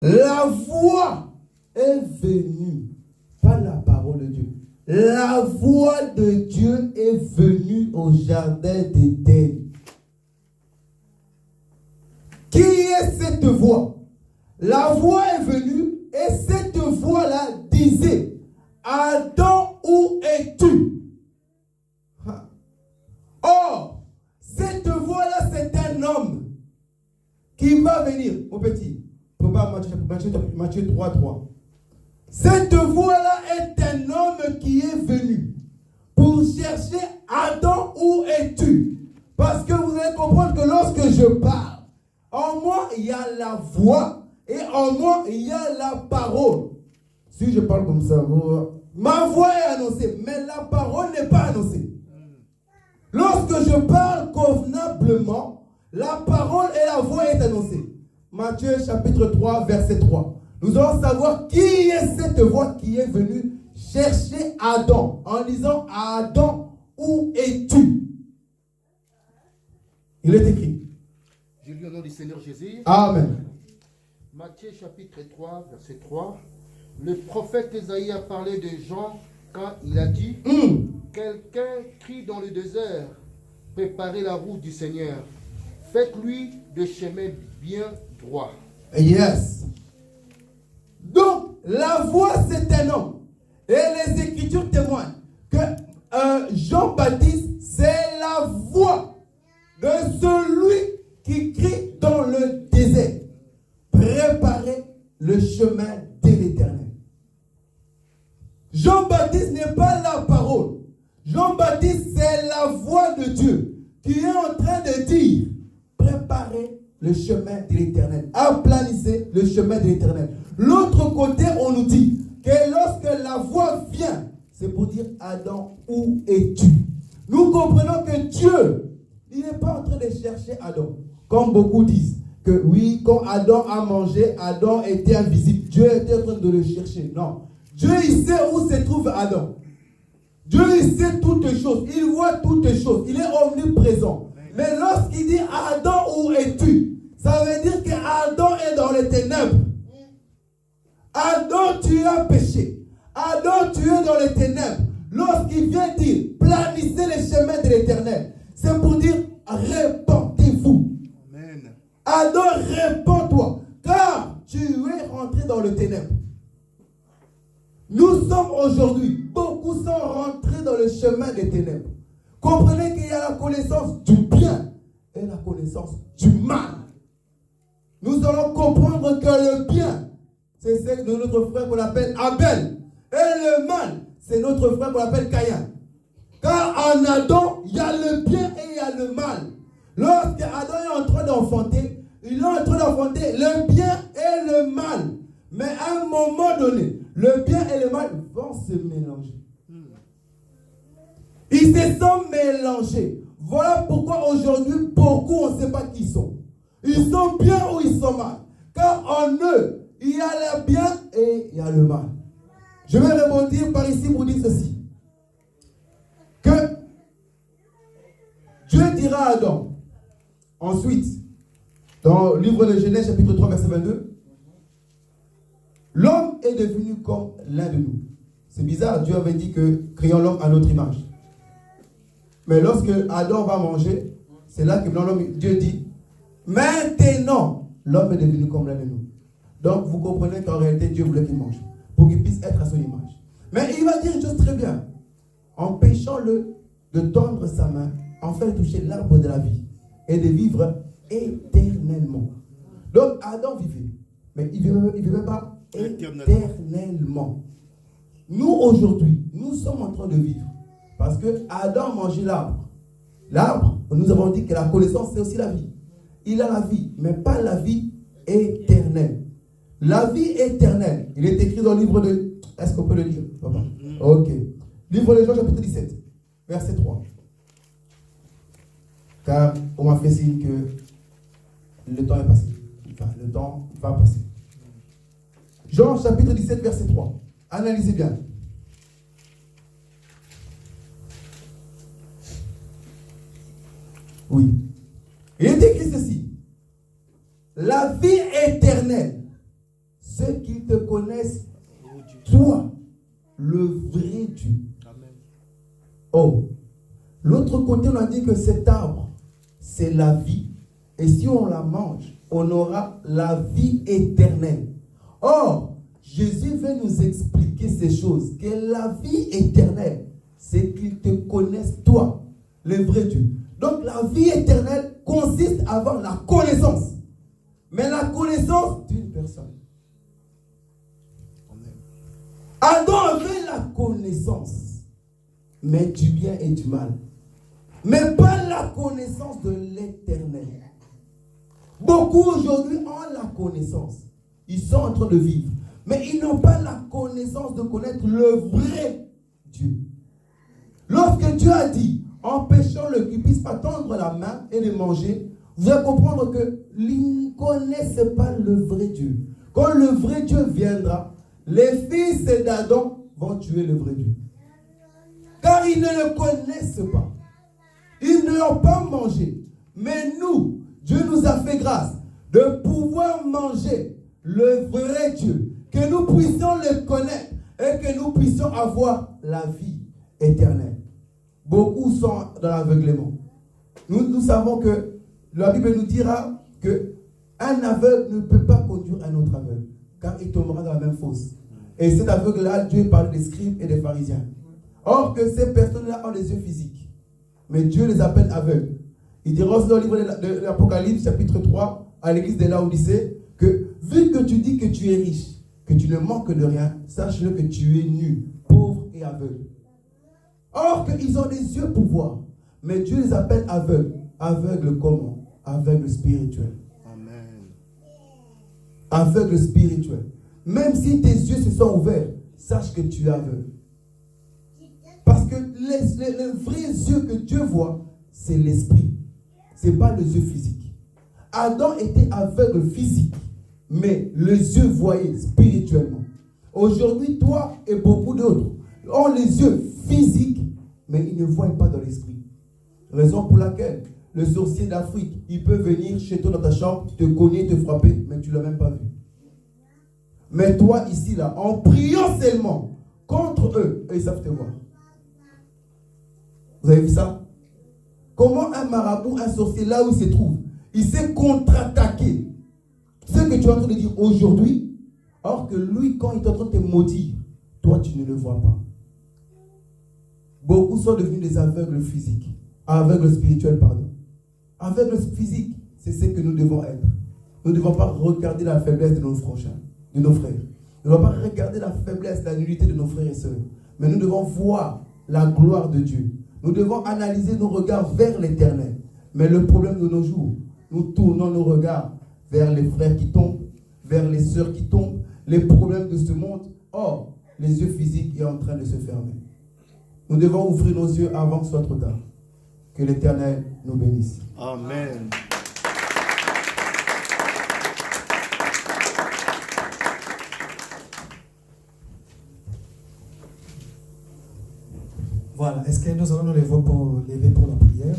La voix est venue, pas la parole de Dieu. La voix de Dieu est venue au jardin d'Éden. Qui est cette voix? La voix est venue et cette voix-là disait, Adam, où es-tu? Or, cette voix-là, c'est un homme qui va venir, mon petit. Prépare Matthieu 3, 3. Cette voix-là est un homme qui est venu pour chercher Adam, où es-tu? Parce que vous allez comprendre que lorsque je parle, en moi, il y a la voix et en moi, il y a la parole. Si je parle comme ça, ma voix est annoncée, mais la parole n'est pas annoncée. Lorsque je parle convenablement, la parole et la voix est annoncée. Matthieu chapitre 3, verset 3. Nous allons savoir qui est cette voix qui est venue chercher Adam en disant Adam, où es-tu? Il est écrit. Je lis au nom du Seigneur Jésus. Amen. Matthieu chapitre 3, verset 3. Le prophète Ésaïe a parlé de Jean quand il a dit Quelqu'un crie dans le désert, préparez la route du Seigneur, faites-lui des chemins bien droits. Yes. Donc, la voix, c'est un homme. Et les Écritures témoignent que Jean-Baptiste, c'est la voix de celui qui crie dans le désert. Préparez le chemin de l'Éternel. Jean-Baptiste n'est pas la parole. Jean-Baptiste, c'est la voix de Dieu qui est en train de dire, préparez le chemin de l'Éternel. Aplanissez le chemin de l'Éternel. L'autre côté, on nous dit que lorsque la voix vient, c'est pour dire Adam, où es-tu? Nous comprenons que Dieu, il n'est pas en train de chercher Adam. Comme beaucoup disent, que oui, quand Adam a mangé, Adam était invisible. Dieu était en train de le chercher. Non. Dieu, il sait où se trouve Adam. Dieu, il sait toutes choses. Il voit toutes choses. Il est omniprésent. Mais lorsqu'il dit Adam, où es-tu? Ça veut dire qu'Adam est dans les ténèbres. Adam, tu as péché. Adam, tu es dans les ténèbres. Lorsqu'il vient dire planissez les chemins de l'Éternel, c'est pour dire répentez-vous. Amen. Adam, répands-toi, car tu es rentré dans le ténèbre. Nous sommes aujourd'hui, beaucoup sont rentrés dans le chemin des ténèbres. Comprenez qu'il y a la connaissance du bien et la connaissance du mal. Nous allons comprendre que le bien, c'est celle de notre frère qu'on appelle Abel. Et le mal, c'est notre frère qu'on appelle Caïn. Car en Adam, il y a le bien et il y a le mal. Lorsque Adam est en train d'enfanter, il est en train d'enfanter le bien et le mal. Mais à un moment donné, le bien et le mal vont se mélanger. Ils se sont mélangés. Voilà pourquoi aujourd'hui, beaucoup, on ne sait pas qui ils sont. Ils sont bien ou ils sont mal. Car en eux, il y a le bien et il y a le mal. Je vais rebondir par ici pour dire ceci. Que Dieu dira à Adam, ensuite, dans le livre de Genèse, chapitre 3, verset 22, l'homme est devenu comme l'un de nous. C'est bizarre, Dieu avait dit que créons l'homme à notre image. Mais lorsque Adam va manger, c'est là que Dieu dit, maintenant, l'homme est devenu comme l'un de nous. Donc, vous comprenez qu'en réalité, Dieu voulait qu'il mange, pour qu'il puisse être à son image. Mais il va dire une chose très bien. Empêchons-le de tendre sa main, afin de toucher l'arbre de la vie, et de vivre éternellement. Donc, Adam vivait, mais il ne vivait pas éternellement. Nous, aujourd'hui, nous sommes en train de vivre, parce que Adam mangeait l'arbre. L'arbre, nous avons dit que la connaissance, c'est aussi la vie. Il a la vie, mais pas la vie éternelle. La vie éternelle, il est écrit dans le livre de... Est-ce qu'on peut le lire, papa? Ok. Livre de Jean, chapitre 17, verset 3. Car on m'a fait signe que le temps est passé. Enfin, le temps va passer. Jean, chapitre 17, verset 3. Analysez bien. Oui. Il est écrit ceci. La vie éternelle ceux qui te connaissent, toi, le vrai Dieu. Amen. Oh, l'autre côté, on a dit que cet arbre, c'est la vie. Et si on la mange, on aura la vie éternelle. Or, Jésus veut nous expliquer ces choses. Que la vie éternelle, c'est qu'ils te connaissent, toi, le vrai Dieu. Donc, la vie éternelle consiste à avoir la connaissance. Mais la connaissance d'une personne. Adam avait la connaissance, mais du bien et du mal. Mais pas la connaissance de l'éternel. Beaucoup aujourd'hui ont la connaissance. Ils sont en train de vivre. Mais ils n'ont pas la connaissance de connaître le vrai Dieu. Lorsque Dieu a dit, empêchons-le qu'il ne puisse pas tendre la main et le manger, vous allez comprendre qu'ils ne connaissent pas le vrai Dieu. Quand le vrai Dieu viendra, les fils d'Adam vont tuer le vrai Dieu. Car ils ne le connaissent pas. Ils ne l'ont pas mangé. Mais nous, Dieu nous a fait grâce de pouvoir manger le vrai Dieu. Que nous puissions le connaître et que nous puissions avoir la vie éternelle. Beaucoup sont dans l'aveuglement. Nous savons que la Bible nous dira qu'un aveugle ne peut pas conduire un autre aveugle, car il tombera dans la même fosse. Et cet aveugle-là, Dieu parle des scribes et des pharisiens. Or que ces personnes-là ont les yeux physiques, mais Dieu les appelle aveugles. Il dira aussi dans le livre de l'Apocalypse, chapitre 3, à l'église de Laodicée, que vu que tu dis que tu es riche, que tu ne manques de rien, sache-le que tu es nu, pauvre et aveugle. Or qu'ils ont des yeux pour voir, mais Dieu les appelle aveugles. Aveugles comment? Aveugles spirituels. Amen. Aveugles spirituels. Même si tes yeux se sont ouverts, sache que tu es aveugle. Parce que les vrais yeux que Dieu voit, c'est l'esprit. Ce n'est pas les yeux physiques. Adam était aveugle physique, mais les yeux voyaient spirituellement. Aujourd'hui, toi et beaucoup d'autres ont les yeux physiques, mais ils ne voient pas dans l'esprit. Raison pour laquelle le sorcier d'Afrique, il peut venir chez toi dans ta chambre, te cogner, te frapper, mais tu ne l'as même pas vu. Mais toi, ici, là, en priant seulement contre eux, ils savent te voir. Vous avez vu ça? Comment un marabout, un sorcier, là où il se trouve, il sait contre-attaquer ce que tu es en train de dire aujourd'hui, alors que lui, quand il est en train de te maudire, toi, tu ne le vois pas. Beaucoup sont devenus des aveugles physiques. Aveugles spirituels, pardon. Aveugles physiques, c'est ce que nous devons être. Nous ne devons pas regarder la faiblesse de nos prochains, de nos frères. Nous ne devons pas regarder la faiblesse, la nullité de nos frères et sœurs. Mais nous devons voir la gloire de Dieu. Nous devons analyser nos regards vers l'éternel. Mais le problème de nos jours, nous tournons nos regards vers les frères qui tombent, vers les sœurs qui tombent, les problèmes de ce monde. Or, les yeux physiques sont en train de se fermer. Nous devons ouvrir nos yeux avant que ce soit trop tard. Que l'Éternel nous bénisse. Amen. Voilà. Est-ce que nous allons nous lever pour la prière?